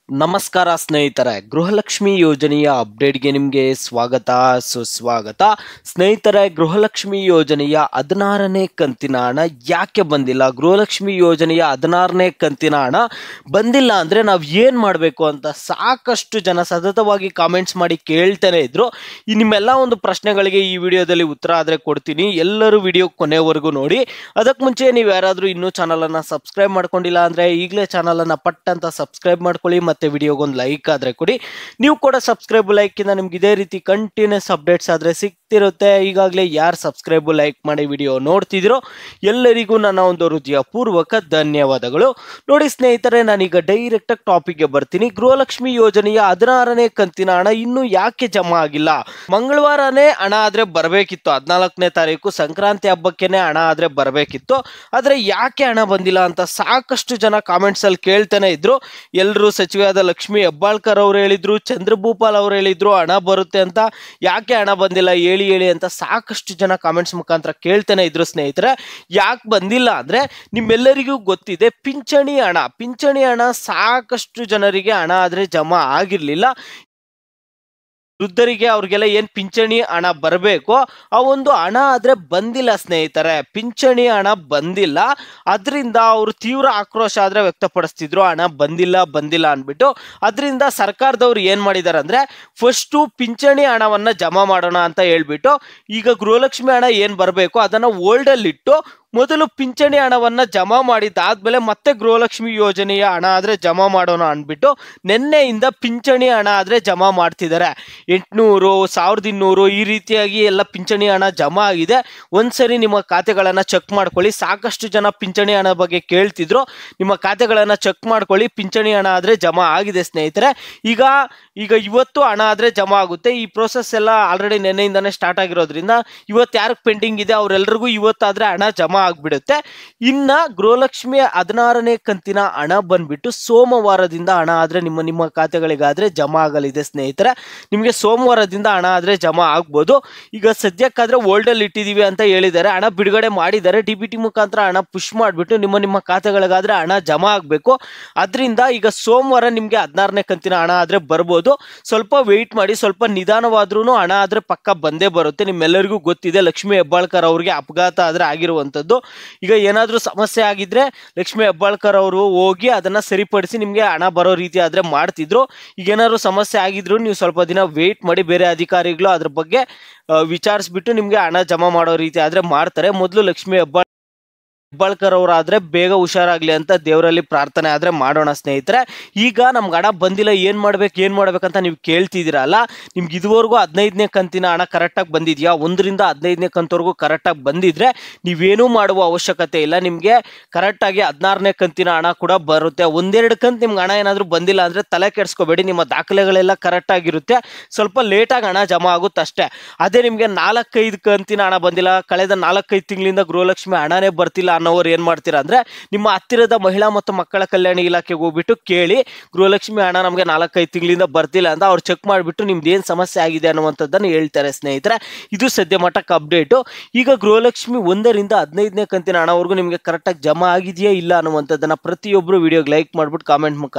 ನಮಸ್ಕಾರ ಸ್ನೇಹಿತರೆ, ಗೃಹಲಕ್ಷ್ಮಿ ಯೋಜನೆಯ ಅಪ್ಡೇಟ್ಗೆ ನಿಮಗೆ ಸ್ವಾಗತ ಸುಸ್ವಾಗತ. ಸ್ನೇಹಿತರೆ, ಗೃಹಲಕ್ಷ್ಮಿ ಯೋಜನೆಯ 16ನೇ ಕಂತಿನ ಹಣ ಯಾಕೆ ಬಂದಿಲ್ಲ? ಗೃಹಲಕ್ಷ್ಮಿ ಯೋಜನೆಯ 16ನೇ ಕಂತಿನ ಹಣ ಬಂದಿಲ್ಲ ಅಂದರೆ ನಾವು ಏನು ಮಾಡಬೇಕು ಅಂತ ಸಾಕಷ್ಟು ಜನ ಸತತವಾಗಿ ಕಾಮೆಂಟ್ಸ್ ಮಾಡಿ ಕೇಳ್ತಾನೆ ಇದ್ರು. ಈ ನಿಮ್ಮೆಲ್ಲ ಒಂದು ಪ್ರಶ್ನೆಗಳಿಗೆ ಈ ವಿಡಿಯೋದಲ್ಲಿ ಉತ್ತರ ಆದರೆ ಕೊಡ್ತೀನಿ. ಎಲ್ಲರೂ ವಿಡಿಯೋ ಕೊನೆವರೆಗೂ ನೋಡಿ. ಅದಕ್ಕೆ ಮುಂಚೆ ನೀವು ಯಾರಾದರೂ ಇನ್ನೂ ಚಾನಲನ್ನು ಸಬ್ಸ್ಕ್ರೈಬ್ ಮಾಡ್ಕೊಂಡಿಲ್ಲ ಅಂದರೆ ಈಗಲೇ ಚಾನಲನ್ನು ಪಟ್ ಅಂತ ಸಬ್ಸ್ಕ್ರೈಬ್ ಮಾಡ್ಕೊಳ್ಳಿ. ಮತ್ತೆ ವಿಡಿಯೋಗೊಂದು ಲೈಕ್ ಆದ್ರೆ ಕೊಡಿ. ನೀವು ಕೂಡ ಸಬ್ಸ್ಕ್ರೈಬ್ ಲೈಕ್ ಇಂದ ನಿಮ್ಗೆ ಇದೇ ರೀತಿ ಕಂಟಿನ್ಯೂಸ್ ಅಪ್ಡೇಟ್ಸ್ ಆದ್ರೆ ಸಿಗ್ತಿರುತ್ತೆ. ಈಗಾಗಲೇ ಯಾರು ಸಬ್ಸ್ಕ್ರೈಬ್ ಲೈಕ್ ಮಾಡಿ ವಿಡಿಯೋ ನೋಡ್ತಿದ್ರೋ ಎಲ್ಲರಿಗೂ ನನ್ನ ಒಂದು ಹೃದಯ ಪೂರ್ವಕ ಧನ್ಯವಾದಗಳು. ನೋಡಿ ಸ್ನೇಹಿತರೆ, ನಾನೀಗ ಡೈರೆಕ್ಟ್ ಆಗಿ ಟಾಪಿಕ್ಗೆ ಬರ್ತೀನಿ. ಗೃಹಲಕ್ಷ್ಮಿ ಯೋಜನೆಯ 16ನೇ ಕಂತಿನ ಹಣ ಇನ್ನೂ ಯಾಕೆ ಜಮಾ ಆಗಿಲ್ಲ? ಮಂಗಳವಾರನೇ ಹಣ ಆದ್ರೆ ಬರಬೇಕಿತ್ತು. 14ನೇ ತಾರೀಕು ಸಂಕ್ರಾಂತಿ ಹಬ್ಬಕ್ಕೇನೆ ಹಣ ಆದ್ರೆ ಬರಬೇಕಿತ್ತು. ಆದ್ರೆ ಯಾಕೆ ಹಣ ಬಂದಿಲ್ಲ ಅಂತ ಸಾಕಷ್ಟು ಜನ ಕಾಮೆಂಟ್ಸ್ ಅಲ್ಲಿ ಕೇಳ್ತಾನೆ ಇದ್ರು. ಎಲ್ಲರೂ ಸಚಿವ ಲಕ್ಷ್ಮಿ ಹೆಬ್ಬಾಳ್ಕರ್ ಅವರು ಹೇಳಿದ್ರು, ಚಂದ್ರಭೂಪಾಲ್ ಅವರು ಹೇಳಿದ್ರು ಹಣ ಬರುತ್ತೆ ಅಂತ. ಯಾಕೆ ಹಣ ಬಂದಿಲ್ಲ ಹೇಳಿ ಅಂತ ಸಾಕಷ್ಟು ಜನ ಕಾಮೆಂಟ್ಸ್ ಮುಖಾಂತರ ಕೇಳ್ತಾನೆ ಇದ್ರು. ಸ್ನೇಹಿತರೆ, ಯಾಕೆ ಬಂದಿಲ್ಲ ಅಂದ್ರೆ ನಿಮ್ಮೆಲ್ಲರಿಗೂ ಗೊತ್ತಿದೆ, ಪಿಂಚಣಿ ಹಣ ಸಾಕಷ್ಟು ಜನರಿಗೆ ಹಣ ಆದ್ರೆ ಜಮಾ ಆಗಿರ್ಲಿಲ್ಲ. ವೃದ್ಧರಿಗೆ ಅವ್ರಿಗೆಲ್ಲ ಏನ್ ಪಿಂಚಣಿ ಹಣ ಬರಬೇಕು ಆ ಒಂದು ಹಣ ಆದ್ರೆ ಬಂದಿಲ್ಲ ಸ್ನೇಹಿತರೆ. ಪಿಂಚಣಿ ಹಣ ಬಂದಿಲ್ಲ, ಅದರಿಂದ ಅವರು ತೀವ್ರ ಆಕ್ರೋಶ ಆದ್ರೆ ವ್ಯಕ್ತಪಡಿಸ್ತಿದ್ರು, ಹಣ ಬಂದಿಲ್ಲ ಅನ್ಬಿಟ್ಟು. ಅದರಿಂದ ಸರ್ಕಾರದವ್ರು ಏನ್ ಮಾಡಿದಾರೆ ಅಂದ್ರೆ ಫಸ್ಟು ಪಿಂಚಣಿ ಹಣವನ್ನ ಜಮಾ ಮಾಡೋಣ ಅಂತ ಹೇಳ್ಬಿಟ್ಟು ಈಗ ಗೃಹಲಕ್ಷ್ಮಿ ಹಣ ಏನ್ ಬರಬೇಕು ಅದನ್ನ ಹೋಲ್ಡ್ ಅಲ್ಲಿ ಇಟ್ಟು ಮೊದಲು ಪಿಂಚಣಿ ಹಣವನ್ನ ಜಮಾ ಮಾಡಿದ್ದಾದ್ಮೇಲೆ ಮತ್ತೆ ಗೃಹಲಕ್ಷ್ಮಿ ಯೋಜನೆಯ ಹಣ ಆದ್ರೆ ಜಮಾ ಮಾಡೋಣ ಅನ್ಬಿಟ್ಟು ನಿನ್ನೆಯಿಂದ ಪಿಂಚಣಿ ಹಣ ಆದ್ರೆ ಜಮಾ ಮಾಡ್ತಿದ್ದಾರೆ. 800, 1200 ಈ ರೀತಿಯಾಗಿ ಎಲ್ಲ ಪಿಂಚಣಿ ಹಣ ಜಮಾ ಆಗಿದೆ. ಒಂದ್ಸರಿ ನಿಮ್ಮ ಖಾತೆಗಳನ್ನ ಚೆಕ್ ಮಾಡ್ಕೊಳ್ಳಿ. ಸಾಕಷ್ಟು ಜನ ಪಿಂಚಣಿ ಹಣ ಬಗ್ಗೆ ಕೇಳ್ತಿದ್ರು. ನಿಮ್ಮ ಖಾತೆಗಳನ್ನ ಚೆಕ್ ಮಾಡ್ಕೊಳ್ಳಿ. ಪಿಂಚಣಿ ಹಣ ಆದ್ರೆ ಜಮಾ ಆಗಿದೆ ಸ್ನೇಹಿತರೆ. ಈಗ ಇವತ್ತು ಹಣ ಆದ್ರೆ ಜಮಾ ಆಗುತ್ತೆ. ಈ ಪ್ರೋಸೆಸ್ ಎಲ್ಲ ಆಲ್ರೆಡಿ ನೆನ್ನೆಯಿಂದಾನೇ ಸ್ಟಾರ್ಟ್ ಆಗಿರೋದ್ರಿಂದ ಇವತ್ತು ಯಾರಿಗೆ ಪೆಂಡಿಂಗ್ ಇದೆ ಅವರೆಲ್ಲರಿಗೂ ಇವತ್ತಾದ್ರೆ ಹಣ ಜಮಾ ಆಗ್ಬಿಡುತ್ತೆ. ಇನ್ನ ಗೃಹಲಕ್ಷ್ಮಿ 16ನೇ ಕಂತಿನ ಹಣ ಬಂದ್ಬಿಟ್ಟು ಸೋಮವಾರದಿಂದ ಹಣ ಆದ್ರೆ ನಿಮ್ಮ ಖಾತೆಗಳಿಗಾದ್ರೆ ಜಮಾ ಆಗಲಿದೆ ಸ್ನೇಹಿತರೆ. ನಿಮಗೆ ಸೋಮವಾರದಿಂದ ಹಣ ಆದ್ರೆ ಜಮಾ ಆಗ್ಬೋದು. ಈಗ ಸದ್ಯಕ್ಕಾದ್ರೆ ಹೋಲ್ಡ್ ಅಲ್ಲಿ ಇಟ್ಟಿದೀವಿ ಅಂತ ಹೇಳಿದ್ದಾರೆ. ಹಣ ಬಿಡುಗಡೆ ಮಾಡಿದ್ದಾರೆ. DBT ಮುಖಾಂತರ ಹಣ ಪುಷ್ ಮಾಡಿಬಿಟ್ಟು ನಿಮ್ಮ ಖಾತೆಗಳಿಗಾದ್ರೆ ಹಣ ಜಮಾ ಆಗ್ಬೇಕು. ಅದರಿಂದ ಈಗ ಸೋಮವಾರ ನಿಮ್ಗೆ 16ನೇ ಕಂತಿನ ಹಣ ಆದ್ರೆ ಬರ್ಬೋದು. ಸ್ವಲ್ಪ ವೆಯ್ಟ್ ಮಾಡಿ, ಸ್ವಲ್ಪ ನಿಧಾನವಾದ್ರೂ ಹಣ ಆದ್ರೆ ಪಕ್ಕ ಬಂದೇ ಬರುತ್ತೆ. ನಿಮ್ಮೆಲ್ಲರಿಗೂ ಗೊತ್ತಿದೆ, ಲಕ್ಷ್ಮಿ ಹೆಬ್ಬಾಳ್ಕರ್ ಅವ್ರಿಗೆ ಅಪಘಾತ ಆದ್ರೆ ಆಗಿರುವಂತದ್ದು. ಈಗ ಏನಾದ್ರೂ ಸಮಸ್ಯೆ ಆಗಿದ್ರೆ ಲಕ್ಷ್ಮಿ ಹೆಬ್ಬಾಳ್ಕರ್ ಅವರು ಹೋಗಿ ಅದನ್ನ ಸರಿಪಡಿಸಿ ನಿಮ್ಗೆ ಹಣ ಬರೋ ರೀತಿ ಆದ್ರೆ ಮಾಡ್ತಿದ್ರು. ಈಗ ಏನಾದ್ರು ಸಮಸ್ಯೆ ಆಗಿದ್ರು ನೀವು ಸ್ವಲ್ಪ ದಿನ ವೇಟ್ ಮಾಡಿ, ಬೇರೆ ಅಧಿಕಾರಿಗಳು ಅದ್ರ ಬಗ್ಗೆ ವಿಚಾರಿಸ್ಬಿಟ್ಟು ನಿಮ್ಗೆ ಹಣ ಜಮಾ ಮಾಡೋ ರೀತಿ ಆದ್ರೆ ಮಾಡ್ತಾರೆ. ಮೊದಲು ಲಕ್ಷ್ಮಿ ಹೆಬ್ಬಾಳ್ಕರ್ ಅವರಾದ್ರೆ ಬೇಗ ಹುಷಾರಾಗ್ಲಿ ಅಂತ ದೇವರಲ್ಲಿ ಪ್ರಾರ್ಥನೆ ಆದ್ರೆ ಮಾಡೋಣ ಸ್ನೇಹಿತರೆ. ಈಗ ನಮ್ಗೆ ಹಣ ಬಂದಿಲ್ಲ, ಏನ್ ಮಾಡ್ಬೇಕಂತ ನೀವು ಕೇಳ್ತಿದ್ದೀರಲ್ಲ. ನಿಮ್ಗೆ ಇದುವರೆಗೂ 15ನೇ ಕಂತಿನ ಹಣ ಕರೆಕ್ಟಾಗಿ ಬಂದಿದ್ಯಾ? 1ರಿಂದ 15ನೇ ಕಂತವರೆಗೂ ಕರೆಕ್ಟಾಗಿ ಬಂದಿದ್ರೆ ನೀವೇನೂ ಮಾಡುವ ಅವಶ್ಯಕತೆ ಇಲ್ಲ. ನಿಮ್ಗೆ ಕರೆಕ್ಟಾಗಿ 16ನೇ ಕಂತಿನ ಹಣ ಕೂಡ ಬರುತ್ತೆ. ಒಂದೆರಡು ಕಂತು ನಿಮ್ಗೆ ಹಣ ಏನಾದರೂ ಬಂದಿಲ್ಲ ಅಂದ್ರೆ ತಲೆ ಕೆಡಿಸ್ಕೋಬೇಡಿ. ನಿಮ್ಮ ದಾಖಲೆಗಳೆಲ್ಲ ಕರೆಕ್ಟ್ ಆಗಿರುತ್ತೆ. ಸ್ವಲ್ಪ ಲೇಟಾಗಿ ಹಣ ಜಮಾ ಆಗುತ್ತೆ ಅಷ್ಟೇ. ಅದೇ ನಿಮ್ಗೆ 4-5 ಕಂತಿನ ಹಣ ಬಂದಿಲ್ಲ, ಕಳೆದ 4-5 ತಿಂಗಳಿಂದ ಗೃಹಲಕ್ಷ್ಮಿ ಹಣನೇ ಬರ್ತಿಲ್ಲ ಅನ್ನೋರು ಏನ್ ಮಾಡ್ತೀರಾ ಅಂದ್ರೆ ನಿಮ್ಮ ಹತ್ತಿರದ ಮಹಿಳಾ ಮತ್ತು ಮಕ್ಕಳ ಕಲ್ಯಾಣ ಇಲಾಖೆಗೆ ಹೋಗ್ಬಿಟ್ಟು ಕೇಳಿ, ಗೃಹಲಕ್ಷ್ಮಿ ಹಣ ನಮಗೆ 4-5 ತಿಂಗಳಿಂದ ಬರ್ತಿಲ್ಲ ಅಂತ. ಅವ್ರು ಚೆಕ್ ಮಾಡಿಬಿಟ್ಟು ನಿಮ್ದು ಏನ್ ಸಮಸ್ಯೆ ಆಗಿದೆ ಅನ್ನುವಂಥದ್ದನ್ನು ಹೇಳ್ತಾರೆ ಸ್ನೇಹಿತರೆ. ಇದು ಸದ್ಯ ಮಟ್ಟಕ್ಕೆ ಅಪ್ಡೇಟು. ಈಗ ಗೃಹಲಕ್ಷ್ಮಿ 1ರಿಂದ 15ನೇ ಕಂತಿನ ಹಣವರೆಗೂ ನಿಮಗೆ ಕರೆಕ್ಟಾಗಿ ಜಮಾ ಆಗಿದೆಯಾ ಇಲ್ಲ ಅನ್ನುವಂಥದ್ದನ್ನ ಪ್ರತಿಯೊಬ್ಬರು ವಿಡಿಯೋಗೆ ಲೈಕ್ ಮಾಡ್ಬಿಟ್ಟು ಕಾಮೆಂಟ್ ಮುಖಾಂತರ